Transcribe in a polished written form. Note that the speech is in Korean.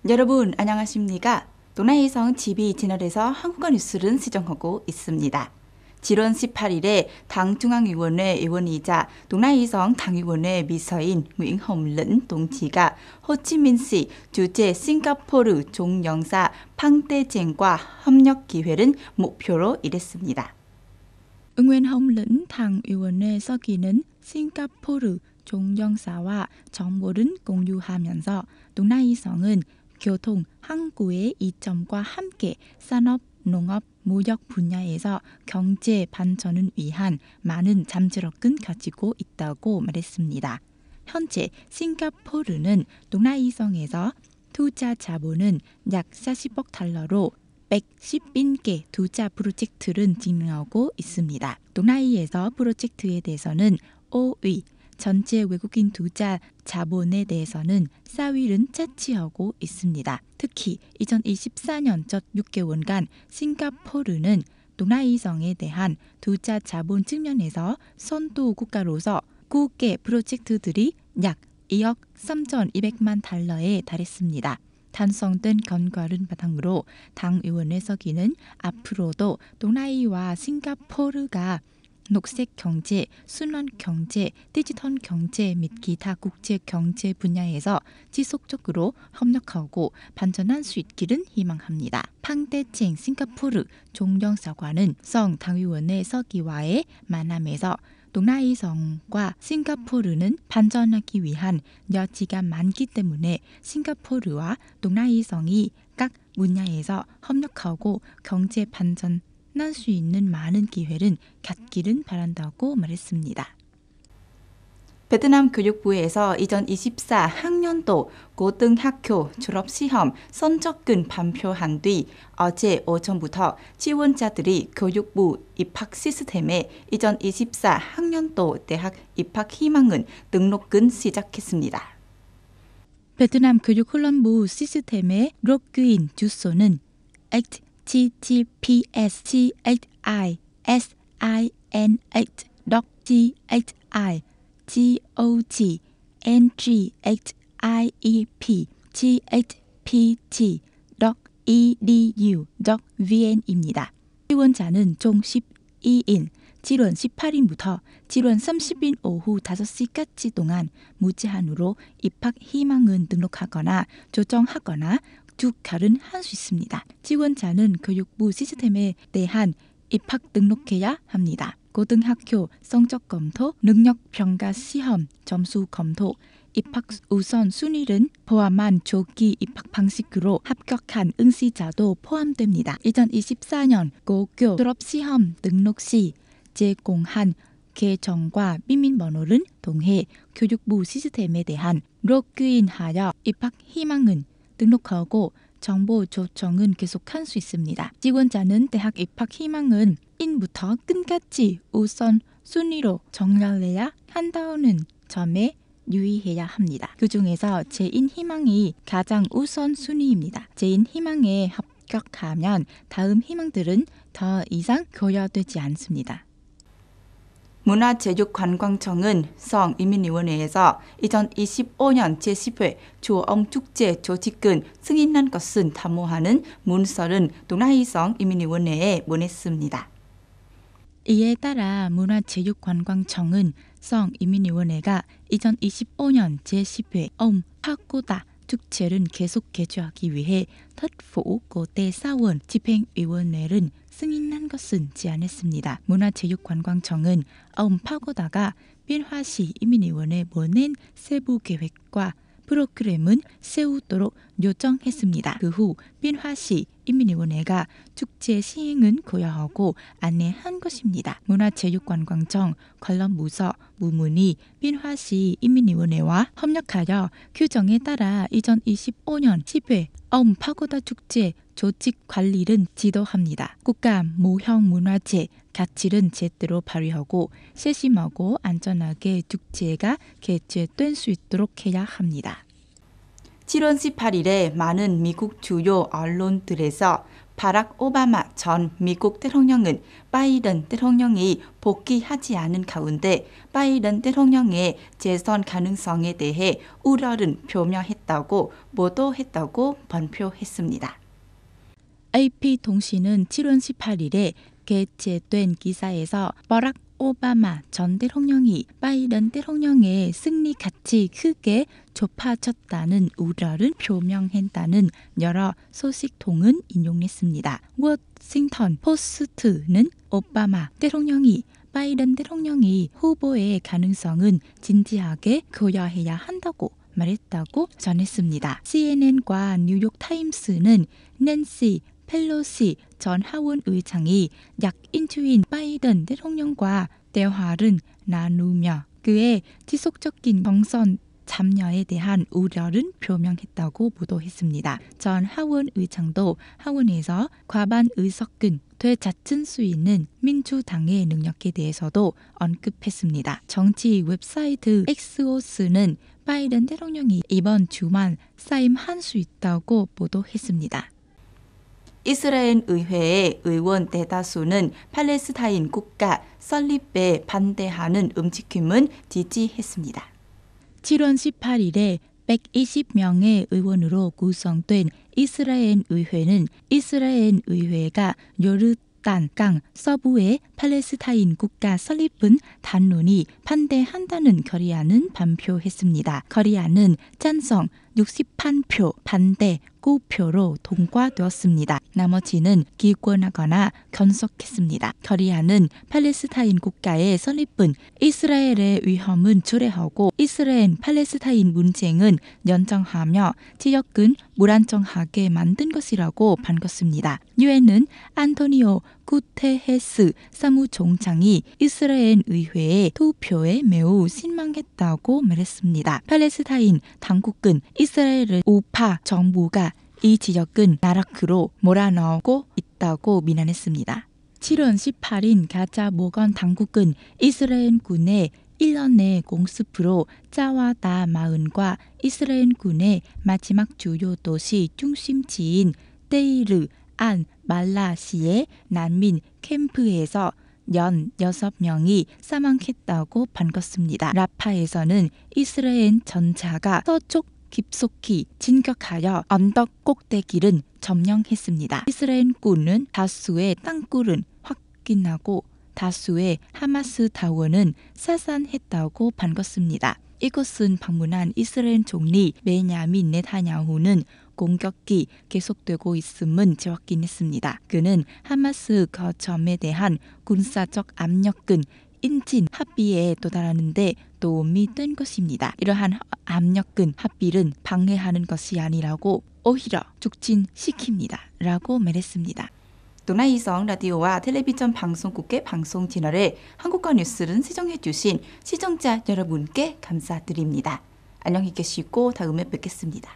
여러분 안녕하십니까? 도나이성 TV 채널에서 한국어 뉴스를 시청하고 있습니다. 7월 18일에 당 중앙위원회 의원이자 도나이성 당위원회 비서인 nguyễn hồng lĩnh 동지가 호치민시 주재 싱가포르 종영사 팡떼쟁과 협력 기회를 목표로 일했습니다. nguyễn hồng lĩnh 당위원회 서기는 싱가포르 종영사와 정보를 공유하면서 도나이성은 교통, 항구의 이점과 함께 산업, 농업, 무역 분야에서 경제 반전을 위한 많은 잠재력을 가지고 있다고 말했습니다. 현재 싱가포르는 도나이성에서 투자 자본은 약 40억 달러로 110개 투자 프로젝트를 진행하고 있습니다. 도나이에서 프로젝트에 대해서는 5위, 전체 외국인 투자 자본에 대해서는 4위를 차지하고 있습니다. 특히 2024년 첫 6개월간 싱가포르는 도나이성에 대한 투자 자본 측면에서 선도 국가로서 9개 프로젝트들이 약 2억 3,200만 달러에 달했습니다. 달성된 결과를 바탕으로 당 의원회 서기는 앞으로도 도나이와 싱가포르가 녹색 경제, 순환 경제, 디지털 경제 및 기타 국제 경제 분야에서 지속적으로 협력하고 발전할 수 있기를 희망합니다. 팡떼쟁 싱가포르 종영사관은 성 당위원회 서기와의 만남에서 도나이성과 싱가포르는 발전하기 위한 여지가 많기 때문에 싱가포르와 도나이성이 각 분야에서 협력하고 경제 발전 날 수 있는 많은 기회를 갖기를 바란다고 말했습니다. 베트남 교육부에서 2024 학년도 고등학교 졸업시험 성적을 발표한 뒤 어제 오전부터 지원자들이 교육부 입학 시스템에 2024 학년도 대학 입학 희망을 등록을 시작했습니다. 베트남 교육훈련부 시스템의 로그인 주소는 https://ghi.ghi.gpt.edu.vn입니다. 지원자는 총 12인 7월 18일부터 7월 30일 오후 5시까지 동안 무제한으로 입학 희망을 등록하거나 조정하거나 주가를 할 수 있습니다. 지원자는 교육부 시스템에 대한 입학 등록해야 합니다. 고등학교 성적 검토, 능력 평가 시험 점수 검토, 입학 우선 순위를 포함한 조기 입학 방식으로 합격한 응시자도 포함됩니다. 2024년 고교 졸업시험 등록 시 제공한 계정과 비밀번호를 통해 교육부 시스템에 대한 로그인하여 입학 희망은 등록하고 정보 조정은 계속할 수 있습니다. 지원자는 대학 입학 희망은 1부터 끝까지 우선 순위로 정렬해야 한다는 점에 유의해야 합니다. 그 중에서 제1 희망이 가장 우선 순위입니다. 제1 희망에 합격하면 다음 희망들은 더 이상 고려되지 않습니다. 문화체육관광청은 성인민위원회에서 2025년 제10회 조엄축제 조직을 승인한 것을 담보하는 문서를 도나이성 인민위원회에 보냈습니다. 이에 따라 문화체육관광청은 성인민위원회가 2025년 제10회 파고다 축제를 계속 개최하기 위해 특phủ 고대사원 집행위원회를 승인한 것은 제안했습니다. 문화체육관광청은 파고다가 변화시 인민위원회에 보낸 세부 계획과 프로그램은 세우도록 요청했습니다. 그 후 변화시 인민위원회가 축제 시행은 고려하고 안내한 것입니다. 문화체육관광청 관련 부서 부문이 변화시 인민위원회와 협력하여 규정에 따라 2025년 10회 파고다 축제 조직 관리를 지도합니다. 국가 무형 문화재 가치를 제대로 발휘하고 세심하고 안전하게 축제가 개최될 수 있도록 해야 합니다. 7월 18일에 많은 미국 주요 언론들에서 바락 오바마 전 미국 대통령은 바이든 대통령이 복귀하지 않은 가운데 바이든 대통령의 재선 가능성에 대해 우려를 표명했다고 보도했다고 발표했습니다. AP통신은 7월 18일에 게재된 기사에서 버락 오바마 전 대통령이 바이든 대통령의 승리같이 크게 좁아졌다는 우려를 표명했다는 여러 소식통은 인용했습니다. 워싱턴 포스트는 오바마 대통령이 바이든 대통령이 후보의 가능성은 진지하게 고려해야 한다고 말했다고 전했습니다. CNN과 뉴욕타임스는 낸시 펠로시 전 하원 의장이 약 일주일 바이든 대통령과 대화를 나누며 그의 지속적인 경선 참여에 대한 우려를 표명했다고 보도했습니다. 전 하원 의장도 하원에서 과반 의석을 되찾을 수 있는 민주당의 능력에 대해서도 언급했습니다. 정치 웹사이트 엑스오스는 바이든 대통령이 이번 주말 사임할 수 있다고 보도했습니다. 이스라엘 의회의 의원 대다수는 팔레스타인 국가 설립에 반대하는 움직임을 지지했습니다. 7월 18일에 120명의 의원으로 구성된 이스라엘 의회는 이스라엘 의회가 요르단 서부의 팔레스타인 국가 설립은 단론히 반대한다는 결의안을 발표했습니다. 결의안은 찬성 68표, 반대 9표로 통과되었습니다. 나머지는 기권하거나 견석했습니다. 결의안은 팔레스타인 국가의 설립은 이스라엘의 위험은 초래하고 이스라엘 팔레스타인 문제는 연장하며 지역은 불안정하게 만든 것이라고 밝혔습니다. 유엔은 안토니오 구테헤스 사무총장이 이스라엘 의회의 투표에 매우 실망했다고 말했습니다. 팔레스타인 당국은 이스라엘 우파 정부가 이 지역은 나락으로 몰아넣고 있다고 비난했습니다. 7월 18일 가자 보건 당국은 이스라엘군의 1년 내 공습으로 자와다 마을과 이스라엘군의 마지막 주요 도시 중심지인 데이르 안 말라시의 난민 캠프에서 연 6명이 사망했다고 밝혔습니다. 라파에서는 이스라엘 전차가 서쪽 급속히 진격하여 언덕 꼭대기를 점령했습니다. 이스라엘군은 다수의 땅굴은 확인하고 다수의 하마스 다원은 사살했다고 밝혔습니다. 이곳은 방문한 이스라엘 총리 베냐민 네타냐후는 공격이 계속되고 있음은 확인했습니다. 그는 하마스 거점에 대한 군사적 압력은 인진 합의에 도달하는 데 도움이 된 것입니다. 이러한 압력은 합의를 방해하는 것이 아니라고 오히려 촉진시킵니다. 라고 말했습니다. 도나이성 라디오와 텔레비전 방송국의 방송 채널에 한국어 뉴스를 시청해 주신 시청자 여러분께 감사드립니다. 안녕히 계시고 다음에 뵙겠습니다.